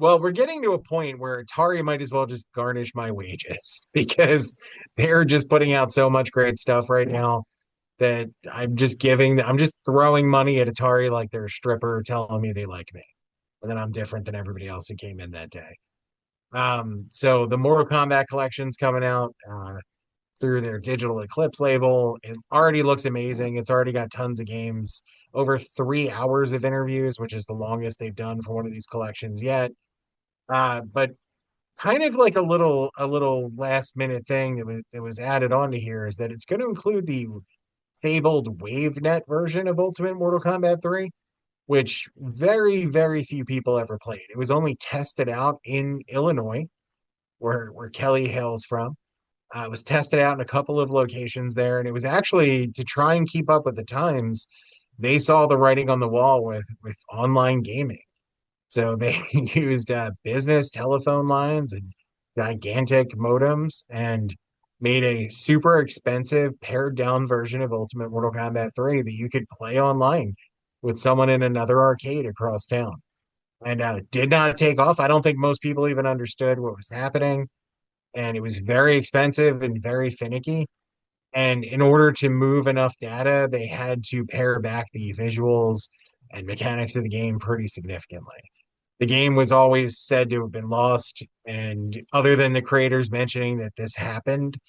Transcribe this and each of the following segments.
Well, we're getting to a point where Atari might as well just garnish my wages because they're just putting out so much great stuff right now that I'm just throwing money at Atari like they're a stripper telling me they like me. And then I'm different than everybody else who came in that day. So the Mortal Kombat collection's coming out through their Digital Eclipse label. It already looks amazing. It's already got tons of games, over 3 hours of interviews, which is the longest they've done for one of these collections yet. But kind of like a little last minute thing that was added onto here is that it's going to include the fabled WaveNet version of Ultimate Mortal Kombat 3, which very, very few people ever played. It was only tested out in Illinois, where Kelly hails from. It was tested out in a couple of locations there, and it was actually to try and keep up with the times. They saw the writing on the wall with online gaming, so they used business telephone lines and gigantic modems and made a super expensive pared down version of Ultimate Mortal Kombat 3 that you could play online with someone in another arcade across town. And did not take off. I don't think most people even understood what was happening. And it was very expensive and very finicky. And in order to move enough data, they had to pare back the visuals and mechanics of the game pretty significantly. The game was always said to have been lost, and other than the creators mentioning that this happened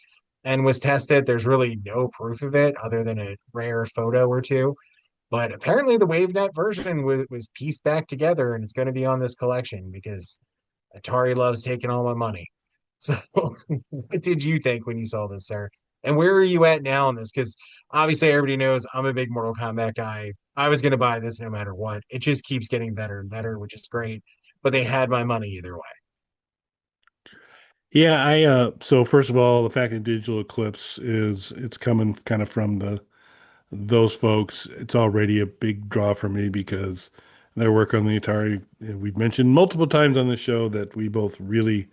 and was tested, there's really no proof of it other than a rare photo or two. But apparently, the WaveNet version was pieced back together, and it's going to be on this collection because Atari loves taking all my money. So, what did you think when you saw this, sir? And where are you at now on this? Because obviously, everybody knows I'm a big Mortal Kombat guy. I was going to buy this no matter what. It just keeps getting better and better, which is great. But they had my money either way. Yeah, I so first of all, the fact that Digital Eclipse is it's coming kind of from the those folks, it's already a big draw for me because their work on the Atari, we've mentioned multiple times on the show that we both really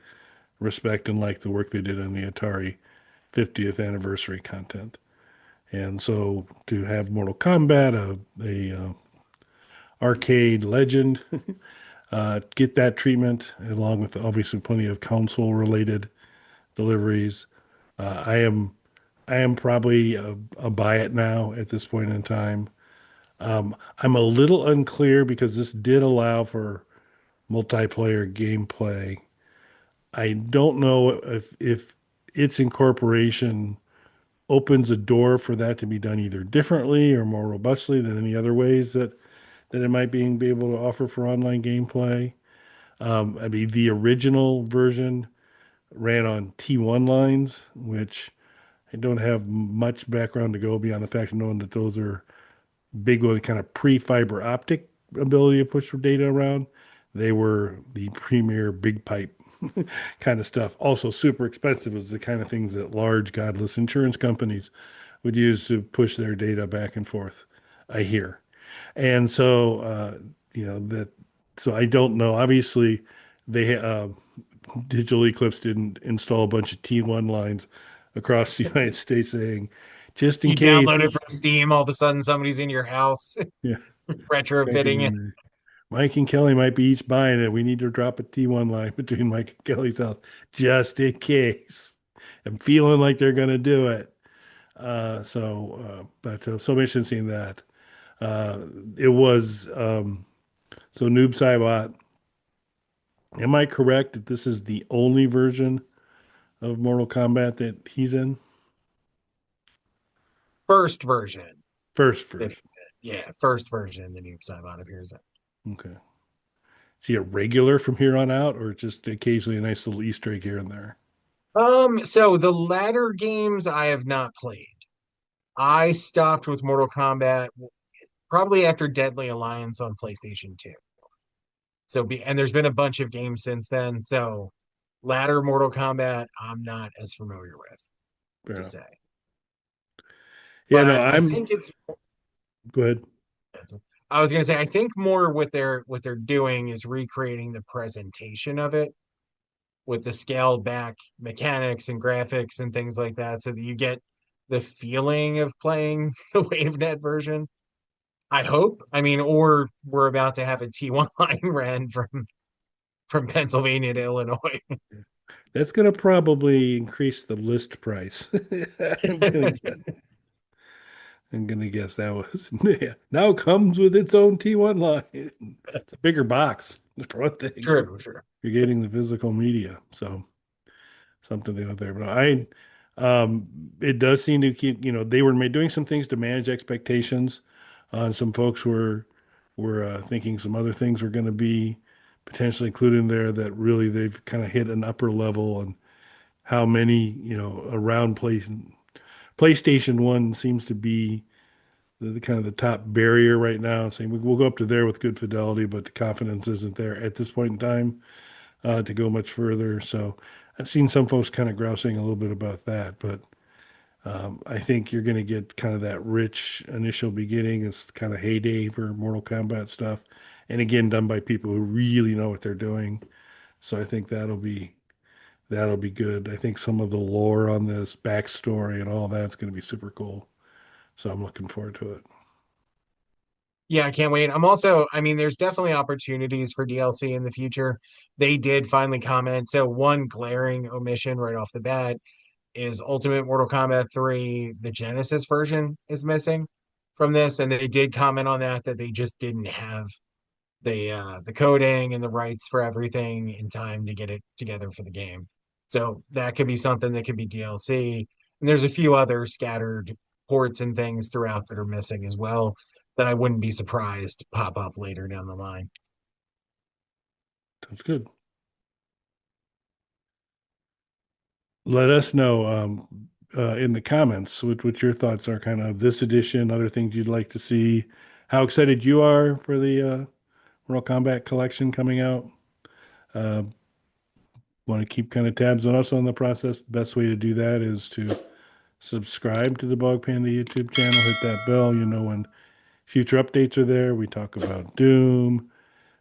respect and like the work they did on the Atari 50th anniversary content. And so to have Mortal Kombat, a arcade legend, get that treatment along with obviously plenty of console related deliveries. Uh, I am I am probably a buy it now at this point in time. I'm a little unclear because this did allow for multiplayer gameplay. I don't know if its incorporation opens a door for that to be done either differently or more robustly than any other ways that it might be able to offer for online gameplay. I mean, the original version ran on T1 lines, which I don't have much background to go beyond the fact of knowing that those are big with kind of pre-fiber optic ability to push data around. They were the premier big pipe kind of stuff. Also super expensive is the kind of things that large godless insurance companies would use to push their data back and forth, I hear. And so, that, so I don't know. Obviously, Digital Eclipse didn't install a bunch of T1 lines across the United States saying, just in You case, download it from Steam, all of a sudden somebody's in your house yeah, cranking retrofitting in it. there. Mike and Kelly might be each buying it. We need to drop a T1 line between Mike and Kelly's house just in case. I'm feeling like they're going to do it. So I'm interested in seeing that. Uh, it was, so Noob Saibot, am I correct that this is the only version of Mortal Kombat that he's in? First version that First. yeah, first version the new Cybot appears in. Okay. Is he a regular from here on out, or just occasionally a nice little Easter egg here and there? So the latter games I have not played. I stopped with Mortal Kombat probably after Deadly Alliance on PlayStation 2. And there's been a bunch of games since then. So latter Mortal Kombat, I'm not as familiar with Fair to enough. say. Yeah, But no, I think it's go ahead. I was gonna say I think more what they're doing is recreating the presentation of it with the scaled back mechanics and graphics and things like that, so that you get the feeling of playing the WaveNet version. I hope. I mean, or we're about to have a T1 line ran from Pennsylvania to Illinois. That's going to probably increase the list price. I'm going to guess that was yeah. Now comes with its own T1 line. It's a bigger box for one thing. True, true. You're getting the physical media, so something out there. But it does seem to keep. They were doing some things to manage expectations. Some folks were thinking some other things were going to be potentially included in there that really they've kind of hit an upper level and how many, around PlayStation 1 seems to be the kind of the top barrier right now, saying we'll go up to there with good fidelity, but the confidence isn't there at this point in time to go much further. So I've seen some folks kind of grousing a little bit about that, but I think you're going to get kind of that rich initial beginning. It's kind of heyday for Mortal Kombat stuff. And again, done by people who really know what they're doing. So I think that'll be good. I think some of the lore on this backstory and all that's going to be super cool. So I'm looking forward to it. Yeah, I can't wait. I'm also, I mean, there's definitely opportunities for DLC in the future. They did finally comment. So one glaring omission right off the bat is Ultimate Mortal Kombat 3, the Genesis version is missing from this. And they did comment on that they just didn't have the coding and the rights for everything in time to get it together for the game. So that could be something that could be DLC. And there's a few other scattered ports and things throughout that are missing as well that I wouldn't be surprised pop up later down the line. Sounds good. Let us know in the comments what your thoughts are kind of this edition, other things you'd like to see, how excited you are for the Mortal Kombat collection coming out. Uh, Want to keep kind of tabs on us on the process. The best way to do that is to subscribe to the Bog Panda YouTube channel, hit that bell. You know when future updates are there. We talk about Doom.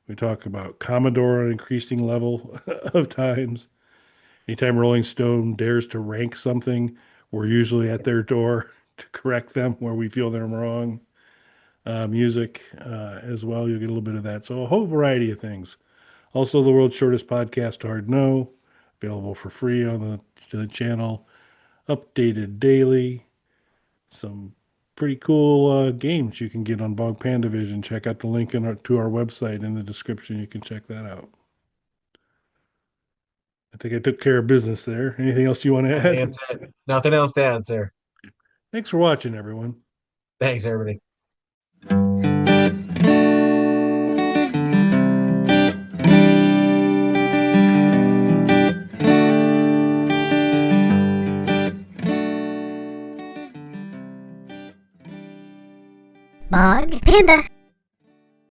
We talk about Commodore on an increasing level of times. Anytime Rolling Stone dares to rank something, we're usually at their door to correct them where we feel they're wrong. Music as well, you'll get a little bit of that. So a whole variety of things. Also, the world's shortest podcast, Hard No, available for free on the channel, updated daily. Some pretty cool games you can get on Bog Panda Vision. Check out the link to our website in the description. You can check that out. I think I took care of business there. Anything else you want to I think add? that's it. Nothing else to add, sir. Thanks for watching, everyone. Thanks, everybody. Bog Panda.